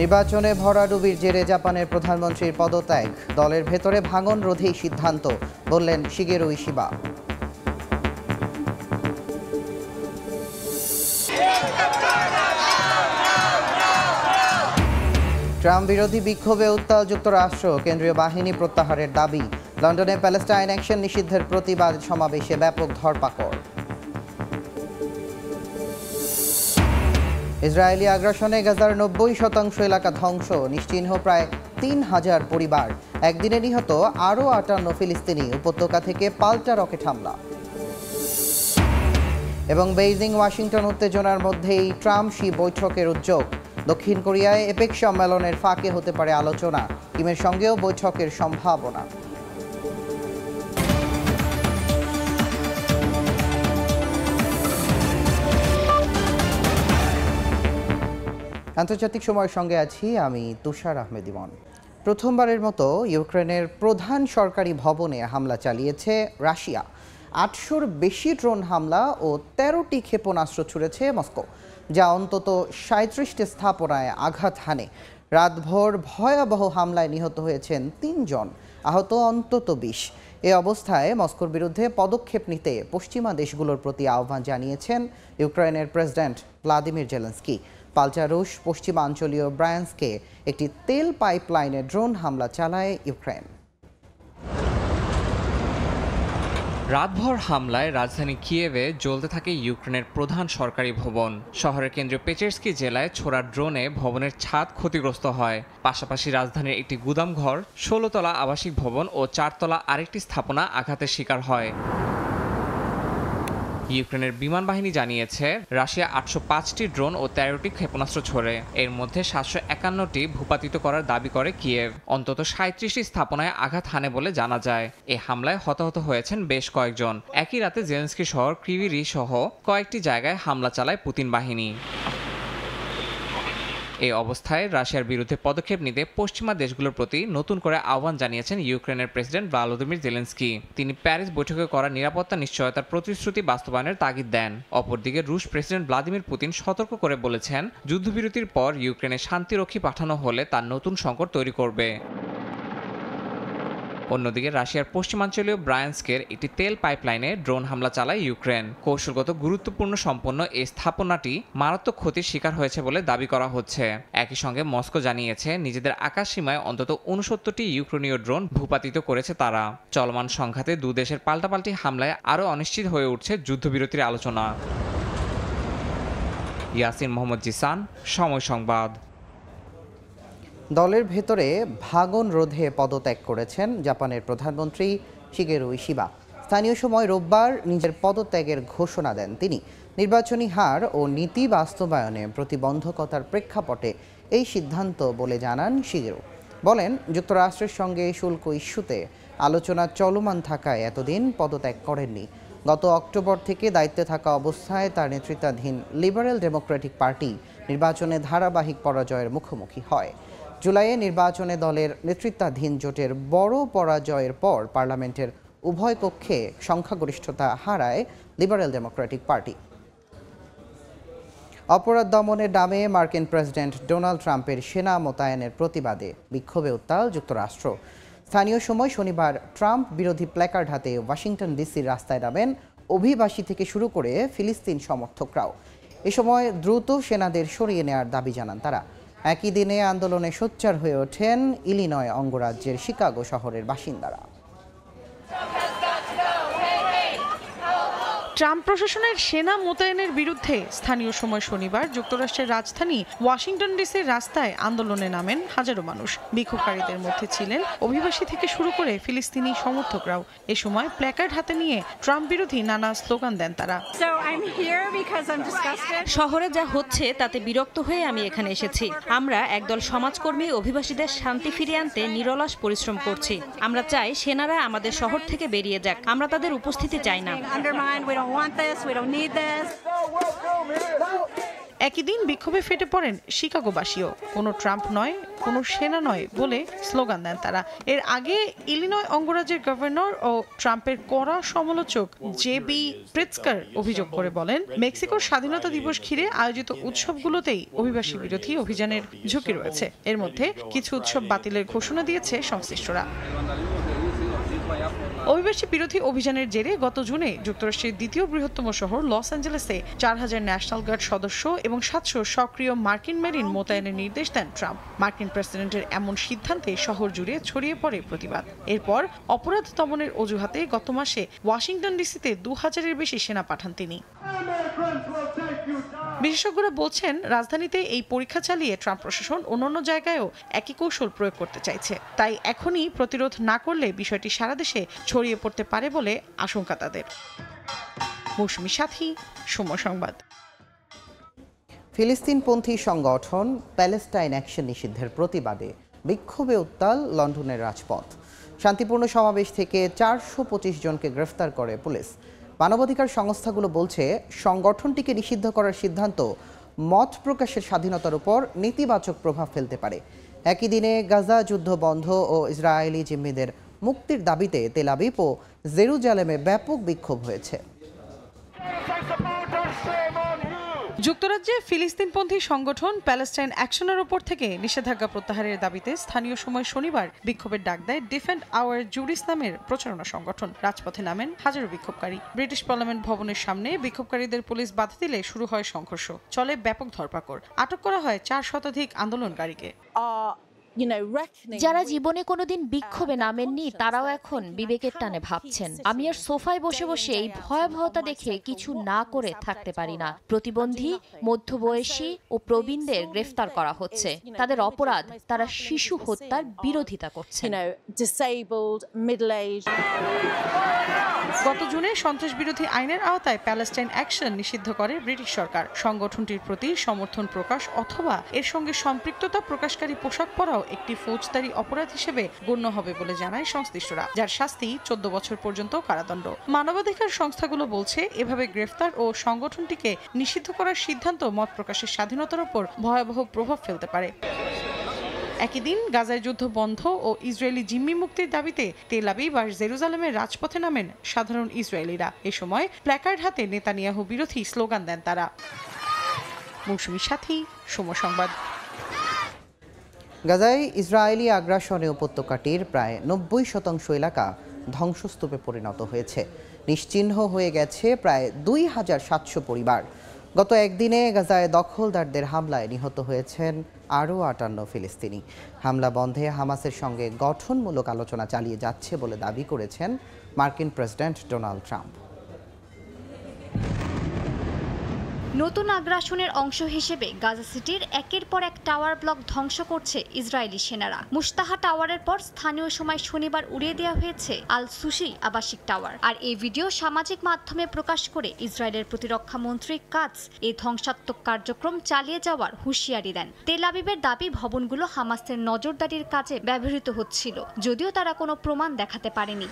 নির্বাচনে ভরাডুবির জেরে জাপানের প্রধানমন্ত্রীর পদত্যাগ, দলের ভেতরে ভাঙন রোধেই সিদ্ধান্ত, বললেন শিগেরু ইশিবা। ট্রাম্প বিরোধী বিক্ষোভে উত্তাল যুক্তরাষ্ট্র, কেন্দ্রীয় বাহিনী প্রত্যাহারের দাবি। লন্ডনে প্যালেস্টাইন অ্যাকশন নিষিদ্ধের প্রতিবাদ সমাবেশে ব্যাপক ধরপাকড়। ইসরায়েলি আগ্রাসনে গাজার 90% এলাকা ধ্বংস, নিশ্চিহ্ন প্রায় 3000 পরিবার। একদিনে নিহত আরও 58 ফিলিস্তিনি, উপত্যকা থেকে পাল্টা রকেট হামলা। এবং বেইজিং ওয়াশিংটন উত্তেজনার মধ্যেই ট্রাম্প শি বৈঠকের উদ্যোগ। দক্ষিণ কোরিয়ায় এপেক সম্মেলনের ফাঁকে হতে পারে আলোচনা, কিমের সঙ্গেও বৈঠকের সম্ভাবনা। আন্তর্জাতিক সময়ের সঙ্গে আছি আমি তুষার আহমেদ ইমন। প্রথমবারের মতো ইউক্রেনের প্রধান সরকারি ভবনে হামলা চালিয়েছে রাশিয়া। 800-র বেশি ড্রোন হামলা ও 13টি ক্ষেপণাস্ত্র ছুড়েছে মস্কো, যা অন্তত 37টি স্থাপনায় আঘাত হানে। রাতভর ভয়াবহ হামলায় নিহত হয়েছেন 3 জন, আহত অন্তত 20। এ অবস্থায় মস্কোর বিরুদ্ধে পদক্ষেপ নিতে পশ্চিমা দেশগুলোর প্রতি আহ্বান জানিয়েছেন ইউক্রেনের প্রেসিডেন্ট ভ্লাদিমির জেলেনস্কি। পাল্টা রুশ পশ্চিমাঞ্চলীয় ব্রায়ান্সকে একটি তেল পাইপলাইনে ড্রোন হামলা চালায় ইউক্রেন। রাতভর হামলায় রাজধানী কিয়েভে জ্বলতে থাকে ইউক্রেনের প্রধান সরকারি ভবন। শহরের কেন্দ্রীয় পেচেরস্কি জেলায় ছোড়া ড্রোনে ভবনের ছাদ ক্ষতিগ্রস্ত হয়। পাশাপাশি রাজধানীর একটি গুদামঘর, 16 তলা আবাসিক ভবন ও 4 তলা আরেকটি স্থাপনা আঘাতের শিকার হয়। ইউক্রেনের বিমান বাহিনী জানিয়েছে রাশিয়া 805টি ড্রোন ও 13টি ক্ষেপণাস্ত্র ছোড়ে। এর মধ্যে 751টি ভূপাতিত করার দাবি করে কিয়েভ। অন্তত 37টি স্থাপনায় আঘাত হানে বলে জানা যায়। এই হামলায় হতাহত হয়েছেন বেশ কয়েকজন। একই রাতে জেলেনস্কি শহর ক্রিভিরি সহ কয়েকটি জায়গায় হামলা চালায় পুতিন বাহিনী। এই অবস্থায় রাশিয়ার বিরুদ্ধে পদক্ষেপ নিতে পশ্চিমা দেশগুলোর প্রতি নতুন করে আহ্বান জানিয়েছেন ইউক্রেনের প্রেসিডেন্ট ভলোদিমির জেলেনস্কি। তিনি প্যারিস বৈঠকে করা নিরাপত্তা নিশ্চয়তার প্রতিশ্রুতি বাস্তবায়নের তাগিদ দেন। অপরদিকে রুশ প্রেসিডেন্ট ভ্লাদিমির পুতিন সতর্ক করে বলেছেন, যুদ্ধবিরতির পর ইউক্রেনে শান্তিরক্ষী পাঠানো হলে তার নতুন সংকট তৈরি করবে। অন্যদিকে রাশিয়ার পশ্চিমাঞ্চলীয় ব্রায়ান্স্কের একটি তেল পাইপলাইনে ড্রোন হামলা চালায় ইউক্রেন। কৌশলগত গুরুত্বপূর্ণ সম্পন্ন এই স্থাপনাটি মারাত্মক ক্ষতির শিকার হয়েছে বলে দাবি করা হচ্ছে। একই সঙ্গে মস্কো জানিয়েছে নিজেদের আকাশ সীমায় অন্তত 69টি ইউক্রেনীয় ড্রোন ভূপাতিত করেছে তারা। চলমান সংঘাতে দুদেশের পাল্টাপাল্টি হামলায় আরও অনিশ্চিত হয়ে উঠছে যুদ্ধবিরতির আলোচনা। ইয়াসিন মোহাম্মদ জিসান, সময় সংবাদ। দলের ভেতরে ভাঙন রোধে পদত্যাগ করেছেন জাপানের প্রধানমন্ত্রী শিগেরু ইশিবা। স্থানীয় সময় রোববার নিজের পদত্যাগের ঘোষণা দেন তিনি। নির্বাচনী হার ও নীতি বাস্তবায়নে প্রতিবন্ধকতার প্রেক্ষাপটে এই সিদ্ধান্ত বলে জানান শিগেরু। বলেন, যুক্তরাষ্ট্রের সঙ্গে শুল্ক ইস্যুতে আলোচনা চলমান থাকায় এতদিন পদত্যাগ করেননি। গত অক্টোবর থেকে দায়িত্বে থাকা অবস্থায় তার নেতৃত্বাধীন লিবারেল ডেমোক্রেটিক পার্টি নির্বাচনে ধারাবাহিক পরাজয়ের মুখোমুখি হয়। জুলাইয়ে নির্বাচনে দলের নেতৃত্বাধীন জোটের বড় পরাজয়ের পর পার্লামেন্টের উভয় কক্ষে সংখ্যাগরিষ্ঠতা হারায় লিবারেল ডেমোক্রেটিক পার্টি। অপরাধ দমনের নামে মার্কিন প্রেসিডেন্ট ডোনাল্ড ট্রাম্পের সেনা মোতায়েনের প্রতিবাদে বিক্ষোভে উত্তাল যুক্তরাষ্ট্র। স্থানীয় সময় শনিবার ট্রাম্প বিরোধী প্ল্যাকার্ড হাতে ওয়াশিংটন ডিসির রাস্তায় নামেন অভিবাসী থেকে শুরু করে ফিলিস্তিন সমর্থকরাও। এ সময় দ্রুত সেনাদের সরিয়ে নেওয়ার দাবি জানান তারা। একই দিনে আন্দোলনে সোচ্চার হয়ে ওঠেন ইলিনয় অঙ্গরাজ্যের শিকাগো শহরের বাসিন্দারা। ট্রাম্প প্রশাসনের সেনা মোতায়েনের বিরুদ্ধে স্থানীয় সময় শনিবার যুক্তরাষ্ট্রের রাজধানী ওয়াশিংটন ডিসির রাস্তায় আন্দোলনে নামেন হাজারো মানুষ। বিক্ষোভকারীদের মধ্যে ছিলেন অভিবাসী থেকে শুরু করে ফিলিস্তিনি সমর্থকরাও। এ সময় প্ল্যাকার্ড হাতে নিয়ে ট্রাম্প বিরোধী নানা স্লোগান দেন তারা। শহরে যা হচ্ছে তাতে বিরক্ত হয়ে আমি এখানে এসেছি। আমরা একদল সমাজকর্মী অভিবাসীদের শান্তি ফিরিয়ে আনতে নিরলস পরিশ্রম করছি। আমরা চাই সেনারা আমাদের শহর থেকে বেরিয়ে যাক। আমরা তাদের উপস্থিতি চাই না। একই দিন বিক্ষোভে ফেটে পড়েন শিকাগোবাসীও। কোনো ট্রাম্প নয়, কোনো সেনা নয় বলে স্লোগান দেন তারা। এর আগে ইলিনয় অঙ্গরাজ্যের গভর্নর ও ট্রাম্পের কড়া সমালোচক জে.বি. প্রিৎজকার অভিযোগ করে বলেন, মেক্সিকোর স্বাধীনতা দিবস ঘিরে আয়োজিত উৎসবগুলোতেই অভিবাসী বিরোধী অভিযানের ঝুঁকি রয়েছে। এর মধ্যে কিছু উৎসব বাতিলের ঘোষণা দিয়েছে সংশ্লিষ্টরা। অভিবাসী বিরোধী অভিযানের জেরে গত জুনে যুক্তরাষ্ট্রের দ্বিতীয় বৃহত্তম শহর লস অ্যাঞ্জেলেসে 4000 ন্যাশনাল গার্ড সদস্য এবং 700 সক্রিয় মার্কিন মেরিন মোতায়েনের নির্দেশ দেন ট্রাম্প। মার্কিন প্রেসিডেন্টের এমন সিদ্ধান্তে শহর জুড়ে ছড়িয়ে পড়ে প্রতিবাদ। এরপর অপরাধ দমনের অজুহাতে গত মাসে ওয়াশিংটন ডিসিতে 2000-এর বেশি সেনা পাঠান তিনি। বিশেষজ্ঞরা বলছেন, রাজধানীতে এই পরীক্ষা চালিয়ে ট্রাম্প প্রশাসন অন্যান্য জায়গায়ও একই কৌশল প্রয়োগ করতে চাইছে। তাই এখনই প্রতিরোধ না করলে বিষয়টি সারা দেশে ছড়িয়ে পড়তে পারে বলে আশঙ্কা তাদের। মৌসুমী সাথী, সময় সংবাদ। ফিলিস্তিনপন্থী সংগঠন প্যালেস্টাইন অ্যাকশন নিষিদ্ধের প্রতিবাদে বিক্ষোভে উত্তাল লন্ডনের রাজপথ। শান্তিপূর্ণ সমাবেশ থেকে 425 জনকে গ্রেফতার করে পুলিশ। মানবাধিকার সংস্থাগুলো বলছে, সংগঠনটিকে নিষিদ্ধ করার সিদ্ধান্ত মত প্রকাশের স্বাধীনতার উপর নেতিবাচক প্রভাব ফেলতে পারে। একই দিনে গাজা যুদ্ধ বন্ধ ও ইসরায়েলি জিম্মিদের মুক্তির দাবিতে তেল আবিব ও জেরুজালেমে ব্যাপক বিক্ষোভ হয়েছে। যুক্তরাজ্যে ফিলিস্তিনপন্থী সংগঠন প্যালেস্টাইন অ্যাকশনের উপর থেকে নিষেধাজ্ঞা প্রত্যাহারের দাবিতে স্থানীয় সময় শনিবার বিক্ষোভের ডাক দেয় ডিফেন্ড আওয়ার জুডিস নামের প্রচারণা সংগঠন। রাজপথে নামেন হাজারো বিক্ষোভকারী। ব্রিটিশ পার্লামেন্ট ভবনের সামনে বিক্ষোভকারীদের পুলিশ বাধা দিলে শুরু হয় সংঘর্ষ। চলে ব্যাপক ধরপাকড়। আটক করা হয় 4 শতাধিক আন্দোলনকারীকে। যারা জীবনে কোনোদিন বিক্ষোভে নামেননি তারাও এখন বিবেকের টানে ভাবছেন, আমি আর সোফায় বসে বসে এই ভয়াবহতা দেখে কিছু না করে থাকতে পারি না। প্রতিবন্ধী, মধ্যবয়সী ও প্রবীণদের গ্রেফতার করা হচ্ছে। তাদের অপরাধ, তারা শিশু হত্যার বিরোধিতা করছে। গত জুনে সন্ত্রাস বিরোধী আইনের আওতায় প্যালেস্টাইন অ্যাকশন নিষিদ্ধ করে ব্রিটিশ সরকার। সংগঠনটির প্রতি সমর্থন প্রকাশ অথবা এর সঙ্গে সম্পৃক্ততা প্রকাশকারী পোশাক পরাও একটি ফৌজদারি অপরাধ হিসেবে গণ্য হবে বলে জানায় সংশ্লিষ্টরা, যার শাস্তি 14 বছর পর্যন্ত কারাদণ্ড। মানবাধিকার সংস্থাগুলো বলছে, এভাবে গ্রেফতার ও সংগঠনটিকে নিষিদ্ধ করার সিদ্ধান্ত মত প্রকাশের স্বাধীনতার উপর ভয়াবহ প্রভাব ফেলতে পারে। একই দিন গাজায় যুদ্ধ বন্ধ ও ইসরায়েলি জিম্মি মুক্তির দাবিতে তেল আবিব আর জেরুজালেমের রাজপথে নামেন সাধারণ ইসরায়েলিরা। এ সময় প্ল্যাকার্ড হাতে নেতানিয়াহু বিরোধী স্লোগান দেন তারা। মৌসুমী সাথী, সময় সংবাদ। গাজায় ইসরায়েলি আগ্রাসনে উপত্যকাটির প্রায় 90% এলাকা ধ্বংসস্তূপে পরিণত হয়েছে। নিশ্চিহ্ন হয়ে গেছে প্রায় 2700 পরিবার। গত একদিনে গাজায় দখলদারদের হামলায় নিহত হয়েছেন আরও 58 ফিলিস্তিনি। হামলা বন্ধে হামাসের সঙ্গে গঠনমূলক আলোচনা চালিয়ে যাচ্ছে বলে দাবি করেছেন মার্কিন প্রেসিডেন্ট ডোনাল্ড ট্রাম্প। নতুন আগ্রাসনের অংশ হিসেবে গাজা সিটির একের পর এক টাওয়ার ব্লক ধ্বংস করছে ইসরায়েলি সেনারা। মুস্তাহা টাওয়ারের পর স্থানীয় সময় শনিবার উড়িয়ে দেওয়া হয়েছে আল সুশি আবাসিক টাওয়ার। আর এই ভিডিও সামাজিক মাধ্যমে প্রকাশ করে ইসরায়েলের প্রতিরক্ষা মন্ত্রী কাটস এই ধ্বংসাত্মক কার্যক্রম চালিয়ে যাওয়ার হুঁশিয়ারি দেন। তেল আবিবের দাবি, ভবনগুলো হামাসের নজরদারির কাজে ব্যবহৃত হচ্ছিল, যদিও তারা কোনো প্রমাণ দেখাতে পারেনি।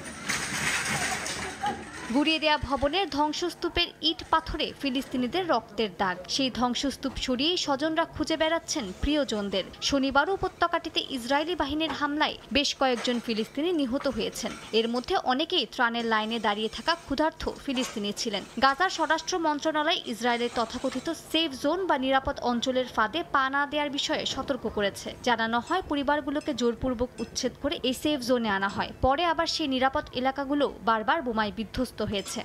গুড়িয়ে দেয়া ভবনের ধ্বংসস্তূপের ইট পাথরে ফিলিস্তিনিদের রক্তের দাগ। সেই ধ্বংসস্তূপ সরিয়ে স্বজনরা খুঁজে বেড়াচ্ছেন প্রিয়জনদের। শনিবারও উপত্যকাটিতে ইসরায়েলি বাহিনীর হামলায় বেশ কয়েকজন ফিলিস্তিনি নিহত হয়েছেন। এর মধ্যে অনেকেই ত্রাণের লাইনে দাঁড়িয়ে থাকা ক্ষুধার্ত ফিলিস্তিনি ছিলেন। গাজার স্বরাষ্ট্র মন্ত্রণালয় ইসরায়েলের তথাকথিত সেফ জোন বা নিরাপদ অঞ্চলের ফাঁদে পা না দেওয়ার বিষয়ে সতর্ক করেছে। জানানো হয়, পরিবারগুলোকে জোরপূর্বক উচ্ছেদ করে এই সেফ জোনে আনা হয়। পরে আবার সেই নিরাপদ এলাকাগুলো বারবার বোমায় বিধ্বস্ত হয়েছে।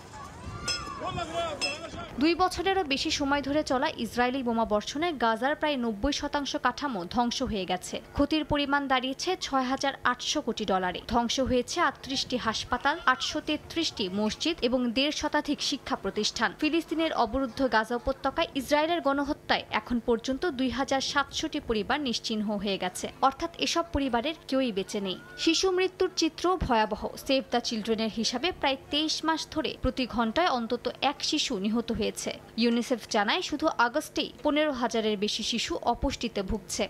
2 বছরেরও বেশি সময় ধরে চলা ইসরায়েলি বোমা বর্ষণে গাজার প্রায় 90% কাঠামো ধ্বংস হয়ে গেছে। ক্ষতির পরিমাণ দাঁড়িয়েছে $6,800 কোটি। ধ্বংস হয়েছে 38টি হাসপাতাল, 833টি মসজিদ এবং 1.5 শতাধিক শিক্ষা প্রতিষ্ঠান। ফিলিস্তিনের অবরুদ্ধ গাজা উপত্যকায় ইসরায়েলের গণহত্যায় এখন পর্যন্ত 2700টি পরিবার নিশ্চিহ্ন হয়ে গেছে। অর্থাৎ এসব পরিবারের কেউই বেঁচে নেই। শিশু মৃত্যুর চিত্র ভয়াবহ। সেভ দ্য চিলড্রেনের হিসাবে প্রায় 23 মাস ধরে প্রতি ঘন্টায় অন্তত 1 শিশু নিহত হয়েছে। ইউনিসেফ জানায়, শুধু আগস্টেই 15,000-এর বেশি শিশু অপুষ্টিতে ভুগছে।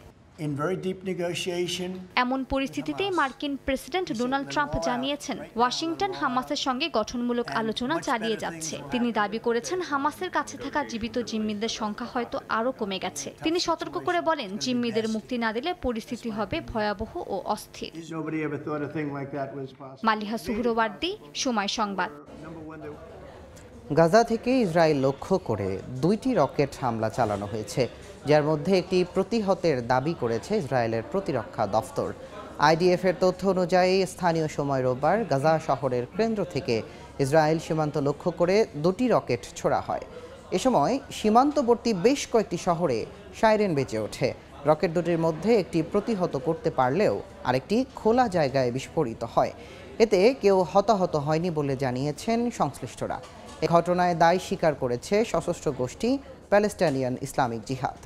এমন পরিস্থিতিতে মার্কিন প্রেসিডেন্ট ডোনাল্ড ট্রাম্প জানিয়েছেন ওয়াশিংটন হামাসের সঙ্গে গঠনমূলক আলোচনা চালিয়ে যাচ্ছে। তিনি দাবি করেছেন হামাসের কাছে থাকা জীবিত জিম্মিদের সংখ্যা হয়তো আরও কমে গেছে। তিনি সতর্ক করে বলেন, জিম্মিদের মুক্তি না দিলে পরিস্থিতি হবে ভয়াবহ ও অস্থির। মালিহা সুহরওয়ার্দী, সময় সংবাদ। গাজা থেকে ইসরায়েল লক্ষ্য করে 2টি রকেট হামলা চালানো হয়েছে, যার মধ্যে একটি প্রতিহতের দাবি করেছে ইসরায়েলের প্রতিরক্ষা দফতর। আইডিএফের তথ্য অনুযায়ী স্থানীয় সময় রোববার গাজা শহরের কেন্দ্র থেকে ইসরায়েল সীমান্ত লক্ষ্য করে 2টি রকেট ছোড়া হয়। এ সময় সীমান্তবর্তী বেশ কয়েকটি শহরে সাইরেন বেজে ওঠে। রকেট দুটির মধ্যে একটি প্রতিহত করতে পারলেও আরেকটি খোলা জায়গায় বিস্ফোরিত হয়। এতে কেউ হতাহত হয়নি বলে জানিয়েছেন সংশ্লিষ্টরা। এ ঘটনায় দায় স্বীকার করেছে সশস্ত্র গোষ্ঠী প্যালেস্টাইনিয়ান ইসলামিক জিহাদ।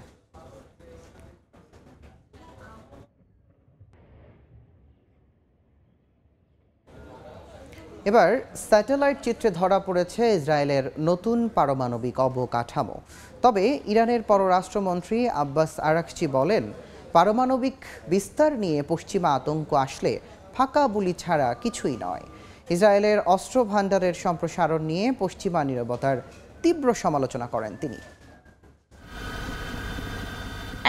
এবার স্যাটেলাইট চিত্রে ধরা পড়েছে ইসরায়েলের নতুন পারমাণবিক অবকাঠামো। তবে ইরানের পররাষ্ট্রমন্ত্রী আব্বাস আরাকচি বলেন, পারমাণবিক বিস্তার নিয়ে পশ্চিমা আতঙ্ক আসলে ফাঁকা বুলি ছাড়া কিছুই নয়। ইসরায়েলের অস্ত্র ভাণ্ডারের সম্প্রসারণ নিয়ে পশ্চিমা নীরবতার তীব্র সমালোচনা করেন তিনি।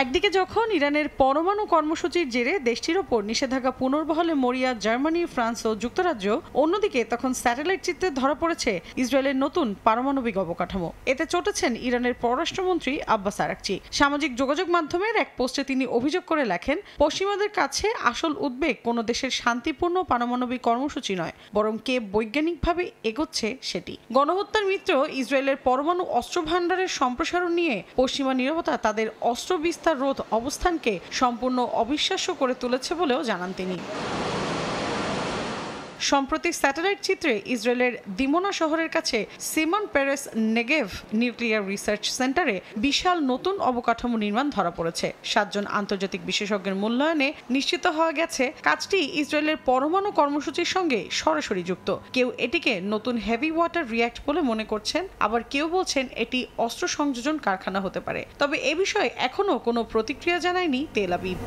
একদিকে যখন ইরানের পরমাণু কর্মসূচির জেরে দেশটির ওপর নিষেধাজ্ঞা পুনর্বহালে মরিয়া জার্মানি, ফ্রান্স ও যুক্তরাজ্য, অন্যদিকে তখন স্যাটেলাইট চিত্রে ধরা পড়েছে ইসরায়েলের নতুন পারমাণবিক অবকাঠামো। এতে চটেছেন ইরানের পররাষ্ট্রমন্ত্রী আব্বাস আরাকচি। সামাজিক যোগাযোগ মাধ্যমের এক পোস্টে তিনি অভিযোগ করে লেখেন, পশ্চিমাদের কাছে আসল উদ্বেগ কোনো দেশের শান্তিপূর্ণ পারমাণবিক কর্মসূচি নয়, বরং কে বৈজ্ঞানিকভাবে এগোচ্ছে সেটি। গণহত্যার মিত্র ইসরায়েলের পরমাণু অস্ত্র ভাণ্ডারের সম্প্রসারণ নিয়ে পশ্চিমা নীরবতা তাদের অস্ত্র বিস্তার রোধ অবস্থানকে সম্পূর্ণ অবিশ্বাস্য করে তুলেছে বলেও জানান তিনি। সম্প্রতি স্যাটেলাইট চিত্রে ইসরায়েলের দিমোনা শহরের কাছে Simon Perez Negev nuclear research সেন্টারে বিশাল নতুন অবকাঠামো নির্মাণ ধরা পড়েছে। 7 জন আন্তর্জাতিক বিশেষজ্ঞের মূল্যায়নে নিশ্চিত হওয়া গেছে কাজটি ইসরায়েলের পরমাণু কর্মসূচির সঙ্গে সরাসরি যুক্ত। কেউ এটিকে নতুন হেভি ওয়াটার রিয়্যাক্ট বলে মনে করছেন, আবার কেউ বলছেন এটি অস্ত্র সংযোজন কারখানা হতে পারে। তবে এ বিষয়ে এখনও কোনো প্রতিক্রিয়া জানায়নি তেল আবিব।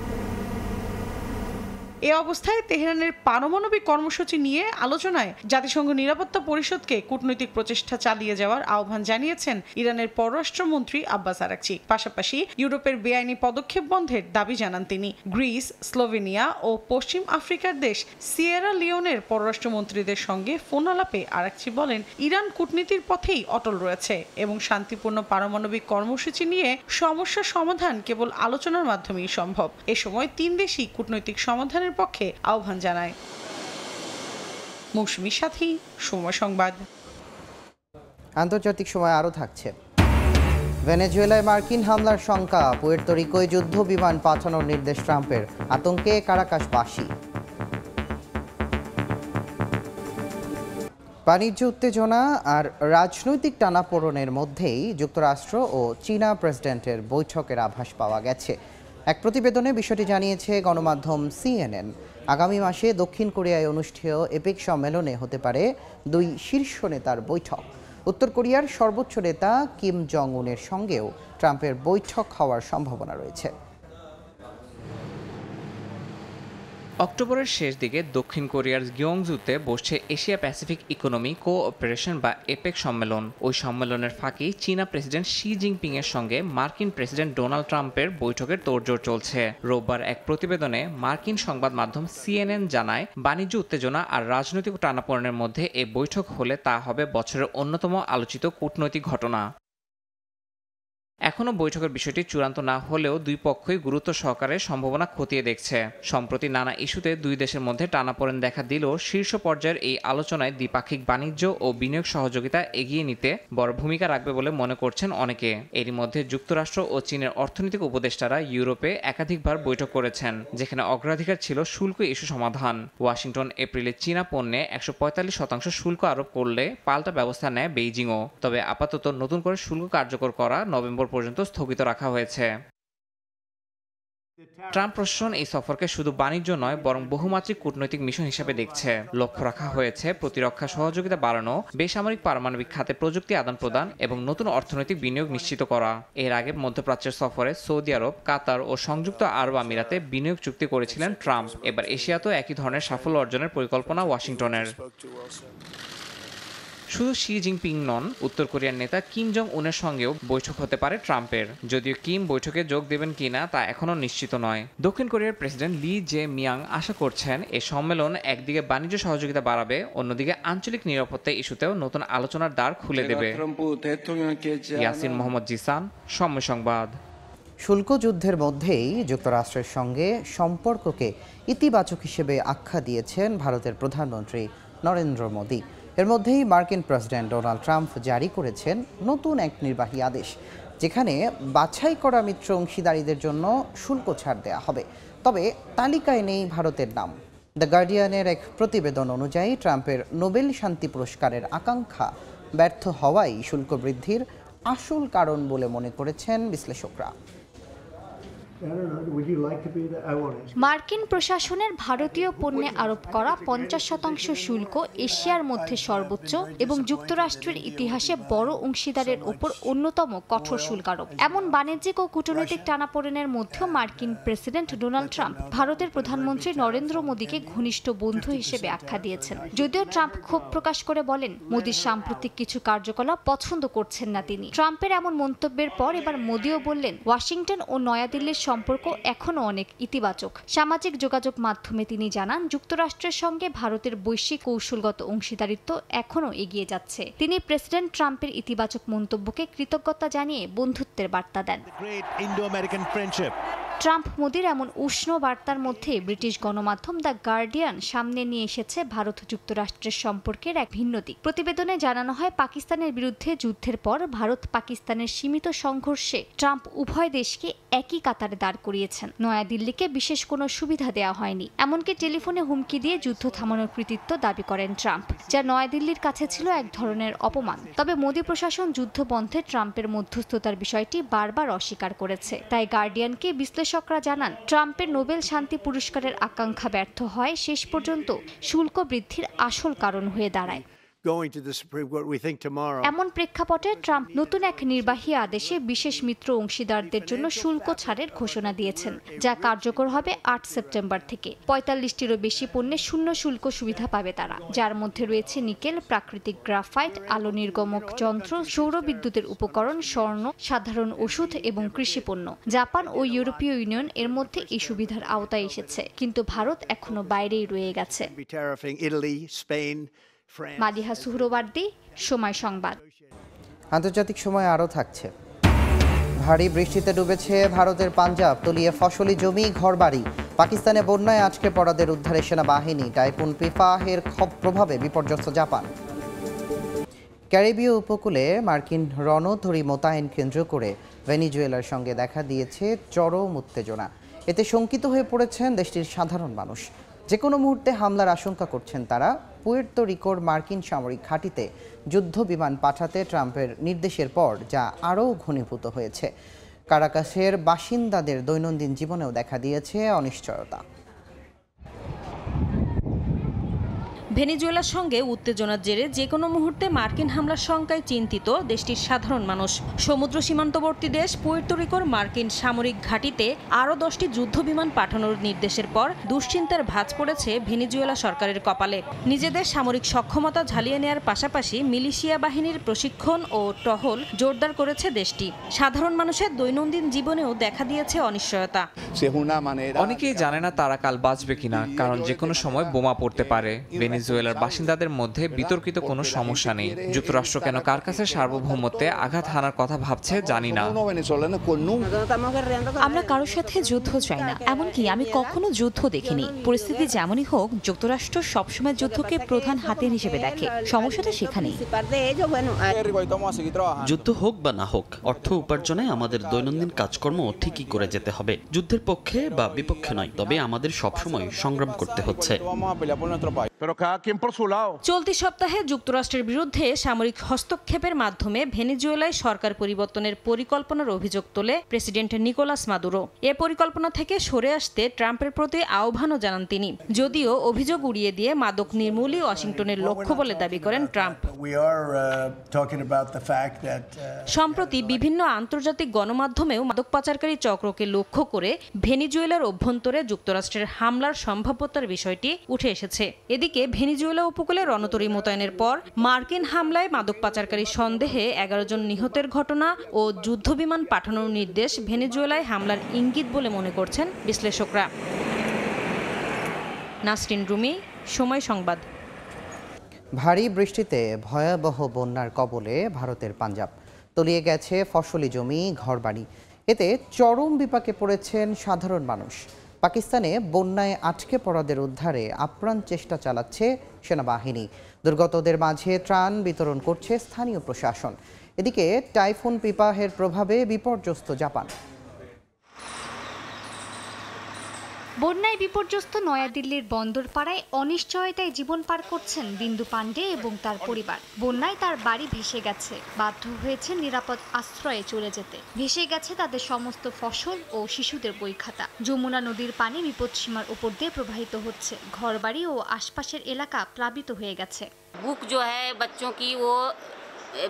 এ অবস্থায় তেহরানের পারমাণবিক কর্মসূচি নিয়ে আলোচনায় জাতিসংঘ নিরাপত্তা পরিষদকে কূটনৈতিক প্রচেষ্টা চালিয়ে যাওয়ার আহ্বান জানিয়েছেন ইরানের পররাষ্ট্রমন্ত্রী আব্বাস আরাকচি। পাশাপাশি ইউরোপের বেআইনি পদক্ষেপ বন্ধের দাবি জানান তিনি। গ্রিস, স্লোভেনিয়া ও পশ্চিম আফ্রিকার দেশ সিয়েরা লিওনের পররাষ্ট্রমন্ত্রীদের সঙ্গে ফোন আলাপে আরাকচি বলেন, ইরান কূটনীতির পথেই অটল রয়েছে এবং শান্তিপূর্ণ পারমাণবিক কর্মসূচি নিয়ে সমস্যা সমাধান কেবল আলোচনার মাধ্যমেই সম্ভব। এ সময় 3 দেশই কূটনৈতিক সমাধানের পক্ষে আহ্বান জানায়। মৌসুমীর সাথী, সময় সংবাদ। আন্তর্জাতিক সময় আরও থাকছে। ভেনেজুয়েলায় মার্কিন হামলার শঙ্কা, পুয়ের্তো রিকোয় যুদ্ধ বিমান পাঠানোর নির্দেশ ট্রাম্পের, আতঙ্কে কারাকাসবাসী। বাণিজ্য উত্তেজনা আর রাজনৈতিক টানাপোড়েনের মধ্যেই যুক্তরাষ্ট্র ও চীনা প্রেসিডেন্টের বৈঠকের আভাস পাওয়া গেছে। এক প্রতিবেদনে বিষয়টি জানিয়েছে গণমাধ্যম CNN। আগামী মাসে দক্ষিণ কোরিয়ায় অনুষ্ঠেয় এপেক সম্মেলনে হতে পারে 2 শীর্ষ নেতার বৈঠক। উত্তর কোরিয়ার সর্বোচ্চ নেতা কিম জং উনের সঙ্গেও ট্রাম্পের বৈঠক হওয়ার সম্ভাবনা রয়েছে। অক্টোবরের শেষ দিকে দক্ষিণ কোরিয়ার গিয়ংজুতে বসছে এশিয়া প্যাসিফিক ইকোনমি কোঅপারেশন বা এপেক সম্মেলন। ওই সম্মেলনের ফাঁকেই চীনা প্রেসিডেন্ট শি জিনপিং এর সঙ্গে মার্কিন প্রেসিডেন্ট ডোনাল্ড ট্রাম্পের বৈঠকের তোড়জোড় চলছে। রোববার এক প্রতিবেদনে মার্কিন সংবাদ মাধ্যম CNN জানায়, বাণিজ্য উত্তেজনা আর রাজনৈতিক টানাপোড়েনের মধ্যে এই বৈঠক হলে তা হবে বছরের অন্যতম আলোচিত কূটনৈতিক ঘটনা। এখনও বৈঠকের বিষয়টি চূড়ান্ত না হলেও দুই পক্ষই গুরুত্ব সহকারে সম্ভাবনা খতিয়ে দেখছে। সম্প্রতি নানা ইস্যুতে দুই দেশের মধ্যে টানাপোড়েন দেখা দিলেও শীর্ষ পর্যায়ের এই আলোচনায় দ্বিপাক্ষিক বাণিজ্য ও বিনিয়োগ সহযোগিতা এগিয়ে নিতে বড় ভূমিকা রাখবে বলে মনে করছেন অনেকে। এরই মধ্যে যুক্তরাষ্ট্র ও চীনের অর্থনৈতিক উপদেষ্টারা ইউরোপে একাধিকবার বৈঠক করেছেন, যেখানে অগ্রাধিকার ছিল শুল্ক ইস্যু সমাধান। ওয়াশিংটন এপ্রিলে চীনা পণ্যে 145% শুল্ক আরোপ করলে পাল্টা ব্যবস্থা নেয় বেইজিংও। তবে আপাতত নতুন করে শুল্ক কার্যকর করা নভেম্বর পর্যন্ত স্থগিত রাখা হয়েছে। ট্রাম্প প্রশাসন এই সফরকে শুধু বাণিজ্য নয় বরং বহুমাত্রিক কূটনৈতিক মিশন হিসেবে দেখছে। লক্ষ্য রাখা হয়েছে প্রতিরক্ষা সহযোগিতা বাড়ানো, বেসামরিক পারমাণবিক খাতে প্রযুক্তি আদান প্রদান এবং নতুন অর্থনৈতিক বিনিয়োগ নিশ্চিত করা। এর আগে মধ্যপ্রাচ্যের সফরে সৌদি আরব, কাতার ও সংযুক্ত আরব আমিরাতে বিনিয়োগ চুক্তি করেছিলেন ট্রাম্প। এবার এশিয়াতেও একই ধরনের সাফল্য অর্জনের পরিকল্পনা ওয়াশিংটনের। শুধু শি জিনপিং নন, উত্তর কোরিয়ার নেতা কিম জং উনের সঙ্গেও বৈঠক হতে পারে ট্রাম্পের। যদিও কিম বৈঠকে যোগ দেবেন কিনা তা এখনও নিশ্চিত নয়। দক্ষিণ কোরিয়ার প্রেসিডেন্ট লি জে মিয়াং আশা করছেন এই সম্মেলন একদিকে বাণিজ্য সহযোগিতা বাড়াবে, অন্যদিকে আঞ্চলিক নিরাপত্তা ইস্যুতেও নতুন আলোচনার দ্বার খুলে দেবে। ইয়াসিন মোহাম্মদ জিসান, সময় সংবাদ। শুল্ক যুদ্ধের মধ্যেই যুক্তরাষ্ট্রের সঙ্গে সম্পর্ককে ইতিবাচক হিসেবে আখ্যা দিয়েছেন ভারতের প্রধানমন্ত্রী নরেন্দ্র মোদী। এর মধ্যেই মার্কিন প্রেসিডেন্ট ডোনাল্ড ট্রাম্প জারি করেছেন নতুন এক নির্বাহী আদেশ, যেখানে বাছাই করা মিত্র অংশীদারিদের জন্য শুল্ক ছাড় দেওয়া হবে। তবে তালিকায় নেই ভারতের নাম। দ্য গার্ডিয়ানের এক প্রতিবেদন অনুযায়ী ট্রাম্পের নোবেল শান্তি পুরস্কারের আকাঙ্ক্ষা ব্যর্থ হওয়াই শুল্ক বৃদ্ধির আসল কারণ বলে মনে করেছেন বিশ্লেষকরা। মার্কিন প্রশাসনের ভারতীয় পণ্যে আরোপ করা 50% শুল্ক এশিয়ার মধ্যে সর্বোচ্চ এবং যুক্তরাষ্ট্রের ইতিহাসে বড় অংশীদারের ওপর অন্যতম কঠোর শুল্ক আরোপ। এমন বাণিজ্যিক ও কূটনৈতিক টানাপোড়েনের মধ্যেও মার্কিন প্রেসিডেন্ট ডোনাল্ড ট্রাম্প ভারতের প্রধানমন্ত্রী নরেন্দ্র মোদীকে ঘনিষ্ঠ বন্ধু হিসেবে আখ্যা দিয়েছেন। যদিও ট্রাম্প ক্ষোভ প্রকাশ করে বলেন মোদীর সাম্প্রতিক কিছু কার্যকলাপ পছন্দ করছেন না তিনি। ট্রাম্পের এমন মন্তব্যের পর এবার মোদীও বললেন ওয়াশিংটন ও নয়াদিল্লির সম্পর্ক এখনও অনেক ইতিবাচক। সামাজিক যোগাযোগ মাধ্যমে তিনি জানান যুক্তরাষ্ট্রের সঙ্গে ভারতের বৈশ্বিক কৌশলগত অংশীদারিত্ব এখনও এগিয়ে যাচ্ছে। তিনি প্রেসিডেন্ট ট্রাম্পের ইতিবাচক মন্তব্যকে কৃতজ্ঞতা জানিয়ে বন্ধুত্বের বার্তা দেন। ট্রাম্প মোদির এমন উষ্ণ বার্তার মধ্যে ব্রিটিশ গণমাধ্যম দ্য গার্ডিয়ান সামনে নিয়ে এসেছে ভারত যুক্তরাষ্ট্রের সম্পর্কের এক ভিন্ন দিক। প্রতিবেদনে জানানো হয় পাকিস্তানের বিরুদ্ধে যুদ্ধের পর ভারত পাকিস্তানের সীমিত সংঘর্ষে ট্রাম্প উভয় দেশকে একই কাতারে দাঁড় করিয়েছেন। নয়াদিল্লিকে বিশেষ কোনো সুবিধা দেওয়া হয়নি, এমনকি টেলিফোনে হুমকি দিয়ে যুদ্ধ থামানোর কৃতিত্ব দাবি করেন ট্রাম্প, যা নয়াদিল্লির কাছে ছিল এক ধরনের অপমান। তবে মোদি প্রশাসন যুদ্ধ বন্ধে ট্রাম্পের মধ্যস্থতার বিষয়টি বারবার অস্বীকার করেছে। তাই গার্ডিয়ানকে বিশ্লেষকরা জানান ট্রাম্পের নোবেল শান্তি পুরস্কারের আকাঙ্ক্ষা ব্যর্থ হয় শেষ পর্যন্ত শুল্ক বৃদ্ধির আসল কারণ হয়ে দাঁড়ায়। এমন প্রেক্ষাপটে ট্রাম্প নতুন এক নির্বাহী আদেশে বিশেষ মিত্র অংশীদারদের জন্য শুল্ক ছাড়ের ঘোষণা দিয়েছেন, যা কার্যকর হবে 8 সেপ্টেম্বর থেকে। 45টিরও বেশি পণ্যে শূন্য শুল্ক সুবিধা পাবে তারা, যার মধ্যে রয়েছে নিকেল, প্রাকৃতিক গ্রাফাইট, আলো নির্গমক যন্ত্র, সৌর বিদ্যুতের উপকরণ, স্বর্ণ, সাধারণ ওষুধ এবং কৃষি পণ্য। জাপান ও ইউরোপীয় ইউনিয়ন এর মধ্যে এই সুবিধার আওতায় এসেছে, কিন্তু ভারত এখনো বাইরেই রয়ে গেছে। মাদিহা সুহরওয়ার্দী, সময় সংবাদ। আন্তর্জাতিক সময় আরও থাকছে। ভারী বৃষ্টিতে ডুবেছে ভারতের পাঞ্জাব, তলিয়ে ফসলি জমি, ঘরবাড়ি। পাকিস্তানে বন্যায় আটকে পড়াদের উদ্ধারে সেনাবাহিনী। টাইফুন পিফাহের প্রভাবে বিপর্যস্ত জাপান। ক্যারিবীয় উপকূলে মার্কিন রণতরী মোতায়েন কেন্দ্র করে ভেনিজুয়েলার সঙ্গে দেখা দিয়েছে চরম উত্তেজনা। এতে শঙ্কিত হয়ে পড়েছেন দেশটির সাধারণ মানুষ। যে কোনো মুহূর্তে হামলার আশঙ্কা করছেন তারা। পুয়ের্তো রিকোর মার্কিন সামরিক ঘাঁটিতে যুদ্ধ বিমান পাঠাতে ট্রাম্পের নির্দেশের পর যা আরও ঘনীভূত হয়েছে। কারাকাসের বাসিন্দাদের দৈনন্দিন জীবনেও দেখা দিয়েছে অনিশ্চয়তা। ভেনেজুয়েলার সঙ্গে উত্তেজনার জেরে যে কোনো মুহূর্তে মার্কিন হামলার শঙ্কায় চিন্তিত দেশটির সাধারণ মানুষ। সমুদ্র সীমান্তবর্তী দেশ পুয়ের্তো রিকোর মার্কিন সামরিক ঘাঁটিতে আরও 10টি যুদ্ধ বিমান পাঠানোর নির্দেশের পর দুশ্চিন্তার ভাঁজ পড়েছে ভেনেজুয়েলা সরকারের কপালে। নিজেদের সামরিক সক্ষমতা ঝালিয়ে নেওয়ার পাশাপাশি মিলিশিয়া বাহিনীর প্রশিক্ষণ ও টহল জোরদার করেছে দেশটি। সাধারণ মানুষের দৈনন্দিন জীবনেও দেখা দিয়েছে অনিশ্চয়তা। অনেকেই জানে না তারা কাল বাঁচবে কিনা, কারণ যে কোনো সময় বোমা পড়তে পারে। ভেনেজুয়েলার বাসিন্দাদের মধ্যে বিতর্কিত কোনো সমস্যা নেই। যুক্তরাষ্ট্র কেন কারকাসের সার্বভৌমত্বে আঘাত হানার কথা ভাবছে জানি না। আমরা কারোর সাথে যুদ্ধ চাই না, এমনকি আমি কখনো যুদ্ধ দেখিনি। পরিস্থিতি যেমনই হোক, যুক্তরাষ্ট্র সবসময় যুদ্ধকে প্রধান হাতিয়ার হিসেবে দেখে। সমস্যাটা সেখানেই। যুদ্ধ হোক বা না হোক, অর্থ উপার্জনে আমাদের দৈনন্দিন কাজকর্ম ঠিকই করে যেতে হবে। যুদ্ধের পক্ষে বা বিপক্ষে নয়, তবে আমাদের সবসময় সংগ্রাম করতে হচ্ছে। চলতি সপ্তাহে যুক্তরাষ্ট্রের বিরুদ্ধে সামরিক হস্তক্ষেপের মাধ্যমে ভেনেজুয়েলায় সরকার পরিবর্তনের পরিকল্পনার অভিযোগ তোলে প্রেসিডেন্ট নিকোলাস মাদুরো। এ পরিকল্পনা থেকে সরে আসতে ট্রাম্পের প্রতি আহ্বানও জানান তিনি, যদিও অভিযোগ উড়িয়ে দিয়ে মাদক নির্মূলই ওয়াশিংটনের লক্ষ্য বলে দাবি করেন ট্রাম্প। সম্প্রতি বিভিন্ন আন্তর্জাতিক গণমাধ্যমেও মাদক পাচারকারী চক্রকে লক্ষ্য করে ভেনেজুয়েলার অভ্যন্তরে যুক্তরাষ্ট্রের হামলার সম্ভাব্যতার বিষয়টি উঠে এসেছে। এদিকে ভেনেজুয়েলা উপকূলে রণতরী মোতায়েনের পর মার্কিন হামলায় মাদক পাচারকারী সন্দেহে 11 জন নিহতের ঘটনা ও যুদ্ধবিমান পাঠানোর নির্দেশ ভেনেজুয়েলায় হামলার ইঙ্গিত বলে মনে করছেন বিশ্লেষকরা। নাসরিন রুমি, সময় সংবাদ। ভারী বৃষ্টিতে ভয়াবহ বন্যার কবলে ভারতের পাঞ্জাব। তলিয়ে গেছে ফসলি জমি, ঘরবাড়ি। এতে চরম বিপাকে পড়েছেন সাধারণ মানুষ। পাকিস্তানে বন্যায় আটকে পড়াদের উদ্ধারে আপ্রাণ চেষ্টা চালাচ্ছে সেনাবাহিনী। দুর্গতদের মাঝে ত্রাণ বিতরণ করছে স্থানীয় প্রশাসন। এদিকে টাইফুন পিপাহের প্রভাবে বিপর্যস্ত জাপান। বন্যায় বিপর্যস্ত নয়াদিল্লির বন্দরপাড়ায় অনিশ্চয়তায় জীবন পার করছেন বিন্দু পাণ্ডে এবং তার পরিবার। বন্যায় তার বাড়ি ভেসে গেছে, বাধ্য হয়েছে নিরাপদ আশ্রয়ে চলে যেতে। ভেসে গেছে তাদের সমস্ত ফসল ও শিশুদের বই খাতা। যমুনা নদীর পানি বিপদসীমার উপর দিয়ে প্রবাহিত হচ্ছে। ঘরবাড়ি ও আশপাশের এলাকা প্লাবিত হয়ে গেছে। বুক जो है बच्चों की वो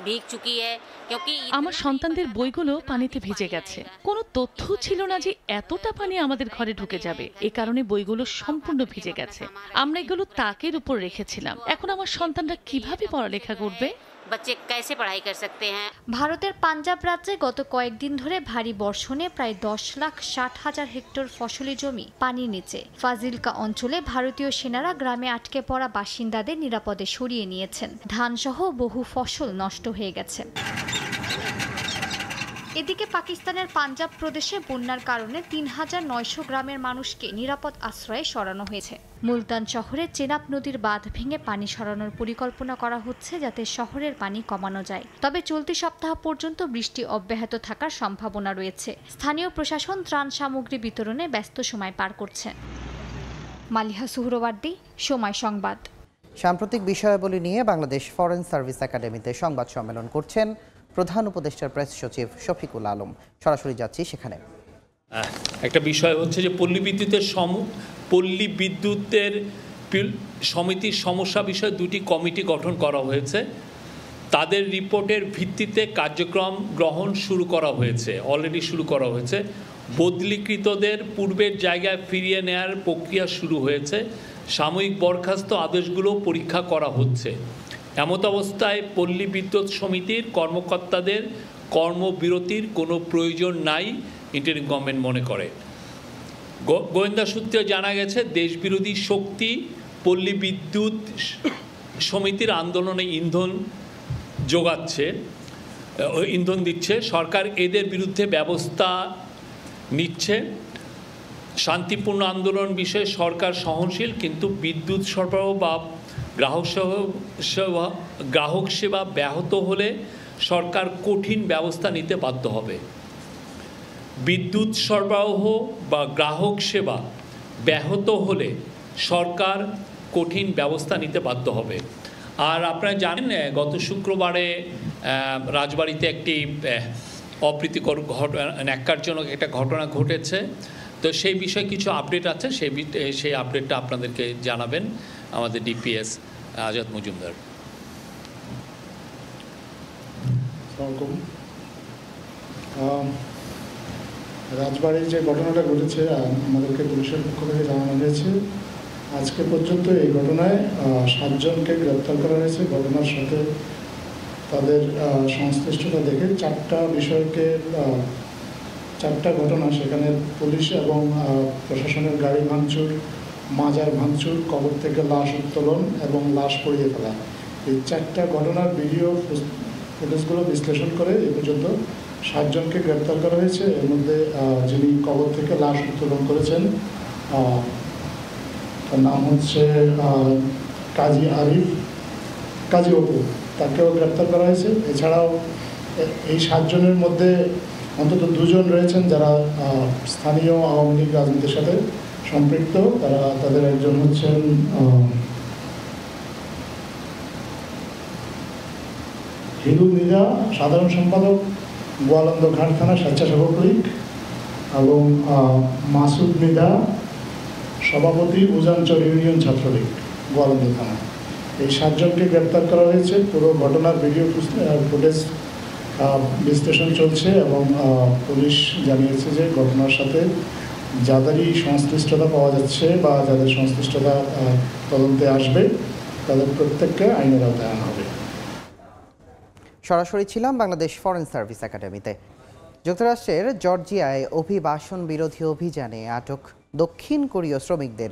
भीग चुकी है क्योंकि আমার সন্তানদের বইগুলো পানিতে ভিজে গেছে। কোনো তথ্য ছিল না যে এতটা পানি আমাদের ঘরে ঢুকে যাবে। এ কারণে বইগুলো সম্পূর্ণ ভিজে গেছে। আমরা এগুলো তাকের উপর রেখেছিলাম। এখন আমার সন্তানরা কিভাবে পড়ালেখা করবে? बच्चे कैसे पढ़ाई कर सकते हैं? ভারতের পাঞ্জাব রাজ্যে গত কয়েকদিন ধরে ভারী বর্ষণে প্রায় 10,60,000 হেক্টর ফসলি জমি পানির নিচে। ফাজিলকা অঞ্চলে ভারতীয় সেনারা গ্রামে আটকে পড়া বাসিন্দাদের নিরাপদে সরিয়ে নিয়েছেন। ধানসহ বহু ফসল নষ্ট হয়ে গেছে। এদিকে পাকিস্তানের পাঞ্জাব প্রদেশে বন্যার কারণে 3,900 গ্রামের মানুষকে নিরাপদ আশ্রয়ে সরানো হয়েছে। মুলতান শহরে চেনাব নদীর বাঁধ ভেঙে পানি সরানোর পরিকল্পনা করা হচ্ছে যাতে শহরের পানি কমানো যায়। তবে চলতি সপ্তাহ পর্যন্ত বৃষ্টি অব্যাহত থাকার সম্ভাবনা রয়েছে। স্থানীয় প্রশাসন ত্রাণ সামগ্রী বিতরণে ব্যস্ত সময় পার করছে। মালিহা সুহরওয়ার্দী, সময় সংবাদ। সাম্প্রতিক বিষয়াবলী নিয়ে বাংলাদেশ ফরেন সার্ভিস একাডেমিতে সংবাদ সম্মেলন করছেন প্রধান উপদেষ্টার প্রেস সচিব শফিকুল আলম। সরাসরি যাচ্ছি সেখানে। একটা বিষয় হচ্ছে যে পল্লী বিদ্যুতের সমিতির সমস্যা বিষয়ে 2টি কমিটি গঠন করা হয়েছে। তাদের রিপোর্টের ভিত্তিতে কার্যক্রম গ্রহণ শুরু করা হয়েছে, অলরেডি শুরু করা হয়েছে। বদলিকৃতদের পূর্বের জায়গায় ফিরিয়ে নেওয়ার প্রক্রিয়া শুরু হয়েছে। সাময়িক বরখাস্ত আদেশগুলো পরীক্ষা করা হচ্ছে। এমত অবস্থায় পল্লী বিদ্যুৎ সমিতির কর্মকর্তাদের কর্মবিরতির কোনো প্রয়োজন নাই ইন্টারিম গভর্নমেন্ট মনে করে। গোয়েন্দা সূত্রে জানা গেছে দেশবিরোধী শক্তি পল্লী বিদ্যুৎ সমিতির আন্দোলনে ইন্ধন দিচ্ছে। সরকার এদের বিরুদ্ধে ব্যবস্থা নিচ্ছে। শান্তিপূর্ণ আন্দোলন বিষয়ে সরকার সহনশীল, কিন্তু বিদ্যুৎ সরবরাহ বা গ্রাহক সেবা ব্যাহত হলে সরকার কঠিন ব্যবস্থা নিতে বাধ্য হবে। বিদ্যুৎ সরবরাহ বা গ্রাহক সেবা ব্যাহত হলে সরকার কঠিন ব্যবস্থা নিতে বাধ্য হবে। আর আপনারা জানেন গত শুক্রবারে রাজবাড়িতে একটি অপ্রীতিকর ন্যাক্কারজনক একটা ঘটনা ঘটেছে। তো সেই বিষয়ে কিছু আপডেট আছে, সেই আপডেটটা আপনাদেরকে জানাবেন আমাদের ডিপিএস আজাদ মজুমদার। রাজবাড়ির যে ঘটনাটা ঘটেছে আমাদেরকে পুলিশের পক্ষ থেকে জানানো হয়েছে আজকে পর্যন্ত এই ঘটনায় 7 জনকে গ্রেপ্তার করা হয়েছে। ঘটনার সাথে তাদের সংশ্লিষ্টতা দেখে 4টা বিষয়কে 4টা ঘটনা, সেখানে পুলিশ এবং প্রশাসনের গাড়ি ভাঙচুর, মাজার ভাঙচুর, কবর থেকে লাশ উত্তোলন এবং লাশ পড়িয়ে ফেলা, এই 4টা ঘটনার ভিডিও ফুটেজগুলো বিশ্লেষণ করে এই পর্যন্ত 7 জনকে গ্রেপ্তার করা হয়েছে। এর মধ্যে যিনি কবর থেকে লাশ উত্তোলন করেছেন তার নাম হচ্ছে কাজী অপু, তাকেও গ্রেপ্তার করা হয়েছে। এছাড়াও এই 7 জনের মধ্যে অন্তত 2 জন রয়েছেন যারা স্থানীয় আওয়ামী লীগ রাজনীতির সাথে সম্পৃক্ত। তাদের একজন হচ্ছেন হিরু মৃধা সাধারণ সম্পাদক গোয়ালন্দ ঘাট থানা স্বেচ্ছাসেবক লীগ এবং মাসুদ মৃধা সভাপতি উজানচর ইউনিয়ন ছাত্রলীগ গোয়ালন্দ থানা। এই 7 জনকে গ্রেপ্তার করা হয়েছে। পুরো ঘটনার ভিডিও ফুটেজ বিশ্লেষণ চলছে এবং পুলিশ জানিয়েছে যে ঘটনার সাথে যাদেরই সংশ্লিষ্টতা পাওয়া যাচ্ছে বা যাদের সংশ্লিষ্টতা তদন্তে আসবে তাদের প্রত্যেককে আইনের আওতায় আনা হবে। সরাসরি ছিলাম বাংলাদেশ ফরেন সার্ভিস একাডেমিতে। যুক্তরাষ্ট্রের জর্জিয়ায় অভিবাসন বিরোধী অভিযানে আটক দক্ষিণ কোরীয় শ্রমিকদের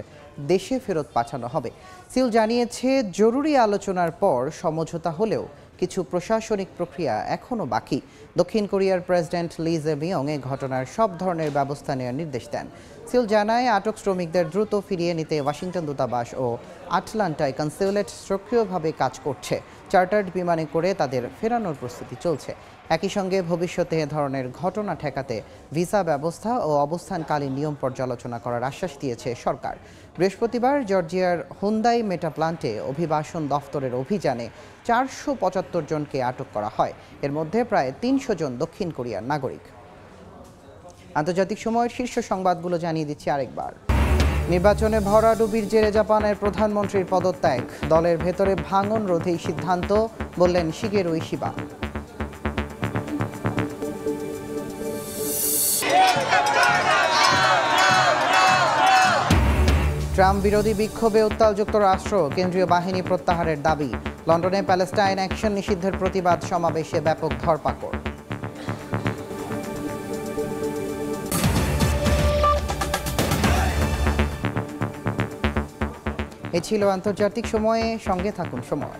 দেশে ফেরত পাঠানো হবে। সিউল জানিয়েছে জরুরি আলোচনার পর সমঝোতা হলেও কিছু প্রশাসনিক প্রক্রিয়া এখনও বাকি। দক্ষিণ কোরিয়ার প্রেসিডেন্ট লি জে-মিয়ং এ ঘটনার সব ধরনের ব্যবস্থা নেওয়ার নির্দেশ দেন। সিউল জানায় আটক শ্রমিকদের দ্রুত ফিরিয়ে নিতে ওয়াশিংটন দূতাবাস ও আটলান্টায় কনসুলেট সক্রিয়ভাবে কাজ করছে। চার্টার্ড বিমানে করে তাদের ফেরানোর প্রস্তুতি চলছে। একই সঙ্গে ভবিষ্যতে এ ধরনের ঘটনা ঠেকাতে ভিসা ব্যবস্থা ও অবস্থানকালীন নিয়ম পর্যালোচনা করার আশ্বাস দিয়েছে সরকার। বৃহস্পতিবার জর্জিয়ার হুন্দাই মেটা প্লান্টে অভিবাসন দফতরের অভিযানে 475 জনকে আটক করা হয়। এর মধ্যে প্রায় 300 জন দক্ষিণ কোরিয়ার নাগরিক। আন্তর্জাতিক সময়ের শীর্ষ সংবাদগুলো জানিয়ে দিচ্ছি আরেকবার। নির্বাচনে ভরাডুবির জেরে জাপানের প্রধানমন্ত্রীর পদত্যাগ, দলের ভেতরে ভাঙন রোধেই সিদ্ধান্ত, বললেন শিগেরু ইশিবা। ট্রাম্প বিরোধী বিক্ষোভে উত্তাল যুক্তরাষ্ট্র, কেন্দ্রীয় বাহিনী প্রত্যাহারের দাবি। লন্ডনে প্যালেস্টাইন অ্যাকশন নিষিদ্ধের প্রতিবাদ সমাবেশে ব্যাপক ধরপাকড়। এ ছিল আন্তর্জাতিক সময়ে, সঙ্গে থাকুন সময়।